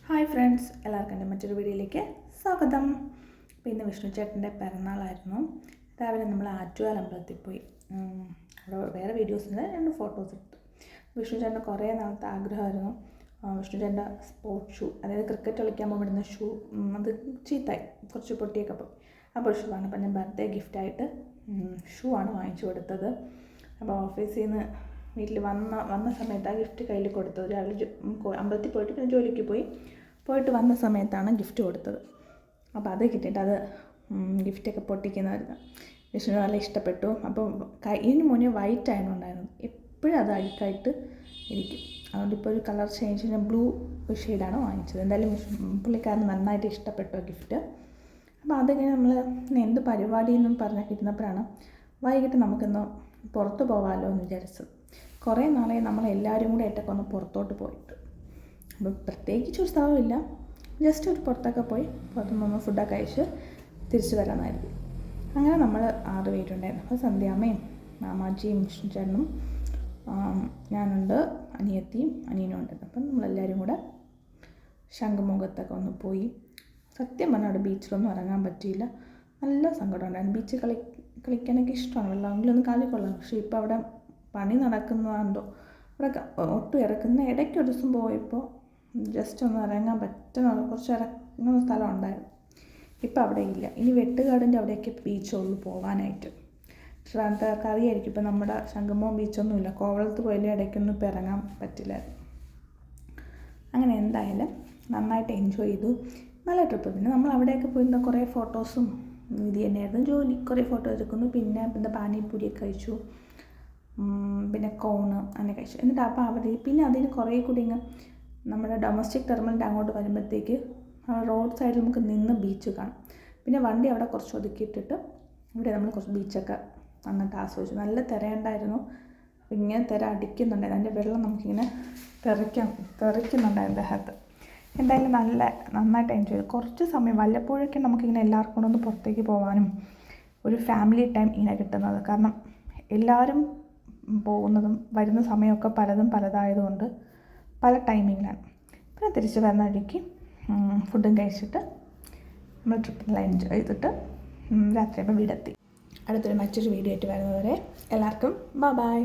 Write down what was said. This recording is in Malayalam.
ഹായ് ഫ്രണ്ട്സ്, എല്ലാവർക്കും എൻ്റെ മറ്റൊരു വീഡിയോയിലേക്ക് സ്വാഗതം. അപ്പോൾ ഇന്ന് വിഷ്ണു ചേട്ടൻ്റെ പിറന്നാളായിരുന്നു. രാവിലെ നമ്മൾ ആറ്റുകാൽ അമ്പലത്തിൽ പോയി. അവിടെ വേറെ വീഡിയോസിൻ്റെ 2 ഫോട്ടോസ് എടുത്തു. വിഷ്ണു ചേട്ടൻ്റെ കുറേ നാളത്തെ ആഗ്രഹമായിരുന്നു വിഷ്ണു ചേട്ടൻ്റെ സ്പോർട്സ് ഷൂ, അതായത് ക്രിക്കറ്റ് കളിക്കാൻ പോകുന്ന ഷൂ, അത് ചീത്തായി, കുറച്ച് പൊട്ടിയൊക്കെ പോയി. അപ്പോൾ ഷൂ ആണ്. അപ്പോൾ ഞാൻ ബർത്ത്ഡേ ഗിഫ്റ്റായിട്ട് ഷൂ ആണ് വാങ്ങിച്ചു കൊടുത്തത്. അപ്പോൾ ഓഫീസിൽ നിന്ന് വീട്ടിൽ വന്ന സമയത്ത് ആ ഗിഫ്റ്റ് കയ്യിൽ കൊടുത്തത്. രാവിലെ അമ്പലത്തിൽ പോയിട്ട് പിന്നെ ജോലിക്ക് പോയിട്ട് വന്ന സമയത്താണ് ഗിഫ്റ്റ് കൊടുത്തത്. അപ്പോൾ അത് കിട്ടിയിട്ട് അത് ഗിഫ്റ്റൊക്കെ പൊട്ടിക്കുന്നതായിരുന്നു. വിഷ്ണു നല്ല ഇഷ്ടപ്പെട്ടു. അപ്പോൾ ഇതിന് മുന്നേ വൈറ്റ് ആയതുകൊണ്ടായിരുന്നു, എപ്പോഴും അത് അഴുക്കായിട്ട് ഇരിക്കും. അതുകൊണ്ട് ഇപ്പോൾ ഒരു കളർ ചേഞ്ചിന് ബ്ലൂ ഷെയ്ഡാണ് വാങ്ങിച്ചത്. എന്തായാലും പുള്ളിക്കാരന് നന്നായിട്ട് ഇഷ്ടപ്പെട്ടു ഗിഫ്റ്റ്. അപ്പോൾ അതിങ്ങനെ നമ്മൾ എന്ത് പരിപാടി എന്നും പറഞ്ഞൊക്കെ ഇരുന്നപ്പോഴാണ് വൈകിട്ട് നമുക്കിന്ന് പുറത്ത് പോകാമല്ലോ എന്ന് വിചാരിച്ചത്. കുറേ നാളെ നമ്മളെല്ലാവരും കൂടെ ആയിട്ടൊക്കെ ഒന്ന് പുറത്തോട്ട് പോയിട്ട്. അപ്പോൾ പ്രത്യേകിച്ചൊരു സ്ഥലമില്ല, ജസ്റ്റ് ഒരു പുറത്തൊക്കെ പോയി പുറത്തുനിന്ന് ഫുഡൊക്കെ കഴിച്ച് തിരിച്ചു വരാമെന്നായിരുന്നു. അങ്ങനെ നമ്മൾ 6 പേരുണ്ടായിരുന്നു. അപ്പോൾ സന്ധ്യാമ്മയും മാമാജിയും വിഷ്ണു ചേട്ടനും ഞാനുണ്ട്, അനിയത്തിയും അനിയനും ഉണ്ടായിരുന്നു. അപ്പം നമ്മളെല്ലാവരും കൂടെ ശംഖുമുഖത്തൊക്കെ ഒന്ന് പോയി. സത്യം പറഞ്ഞാൽ അവിടെ ബീച്ചിലൊന്നും ഇറങ്ങാൻ പറ്റിയില്ല. നല്ല സങ്കടം ഉണ്ടായിരുന്നു. ബീച്ചിൽ കളിക്കാനൊക്കെ ഇഷ്ടമാണ്, വെള്ളമെങ്കിലൊന്നും കാലിക്കൊള്ളാം. പക്ഷേ ഇപ്പോൾ അവിടെ പണി നടക്കുന്നതാണ്ടോ അവിടെ ഒട്ടും ഇറക്കുന്ന. ഇടയ്ക്ക് ഒരു ദിവസം പോയപ്പോൾ ജസ്റ്റ് ഒന്ന് ഇറങ്ങാൻ പറ്റുന്ന കുറച്ച് ഇറങ്ങുന്ന സ്ഥലം ഉണ്ടായിരുന്നു. ഇപ്പം അവിടെ ഇല്ല. ഇനി വെട്ടുകാടിൻ്റെ അവിടെയൊക്കെ ബീച്ചുള്ളൂ പോകാനായിട്ട്. ട്രിവാൻഡ്രംകാർക്ക് അറിയായിരിക്കും, ഇപ്പം നമ്മുടെ ശംഖുമുഖം ബീച്ചൊന്നുമില്ല. കോവളത്ത് പോയാലും ഇടയ്ക്കൊന്നും ഇപ്പോൾ ഇറങ്ങാൻ പറ്റില്ലായിരുന്നു. അങ്ങനെ എന്തായാലും നന്നായിട്ട് എൻജോയ് ചെയ്തു. നല്ല ട്രിപ്പ്. പിന്നെ നമ്മൾ അവിടെയൊക്കെ പോയിരുന്ന കുറേ ഫോട്ടോസും ഇത് തന്നെയായിരുന്നു ജോലി. കുറേ ഫോട്ടോ എടുക്കുന്നു. പിന്നെ പാനിപ്പൂരിയൊക്കെ കഴിച്ചു, പിന്നെ കോണ് അങ്ങനെ കഴിച്ചു. എന്നിട്ട് അപ്പോൾ അവിടെ പിന്നെ അതിന് കുറേ കൂടി ഇങ്ങ് നമ്മുടെ ഡൊമസ്റ്റിക് ടെർമിനലിൻ്റെ അങ്ങോട്ട് വരുമ്പോഴത്തേക്ക് റോഡ് സൈഡിൽ നമുക്ക് നിന്ന് ബീച്ച് കാണും. പിന്നെ വണ്ടി അവിടെ കുറച്ച് ഒതുക്കിയിട്ടിട്ട് ഇവിടെ നമ്മൾ കുറച്ച് ബീച്ചൊക്കെ നന്നായിട്ട് ആസ്വദിച്ചു. നല്ല തിരയുണ്ടായിരുന്നു. ഇങ്ങനെ തിര അടിക്കുന്നുണ്ടായിരുന്നു. അതിൻ്റെ വെള്ളം നമുക്കിങ്ങനെ തെറിക്കുന്നുണ്ടായിരുന്നു ദേഹത്ത്. എന്തായാലും നന്നായിട്ട് എൻജോയ് ചെയ്തു. കുറച്ച് സമയം വല്ലപ്പോഴൊക്കെ നമുക്കിങ്ങനെ എല്ലാവർക്കും കൂടെ ഒന്ന് പുറത്തേക്ക് പോകാനും ഒരു ഫാമിലി ടൈം ഇങ്ങനെ കിട്ടുന്നത്. കാരണം എല്ലാവരും പോകുന്നതും വരുന്ന സമയമൊക്കെ പലതായതുകൊണ്ട് പല ടൈമിങ്ങിലാണ്. പിന്നെ തിരിച്ച് വരുന്ന വഴിക്ക് ഫുഡും കഴിച്ചിട്ട് നമ്മൾ ട്രിപ്പിനെല്ലാം എൻജോയ് ചെയ്തിട്ട് രാത്രിയാകുമ്പോൾ വീടെത്തി. അടുത്തൊരു മറ്റൊരു വീഡിയോ ആയിട്ട് വരുന്നവരെ എല്ലാവർക്കും ബൈ.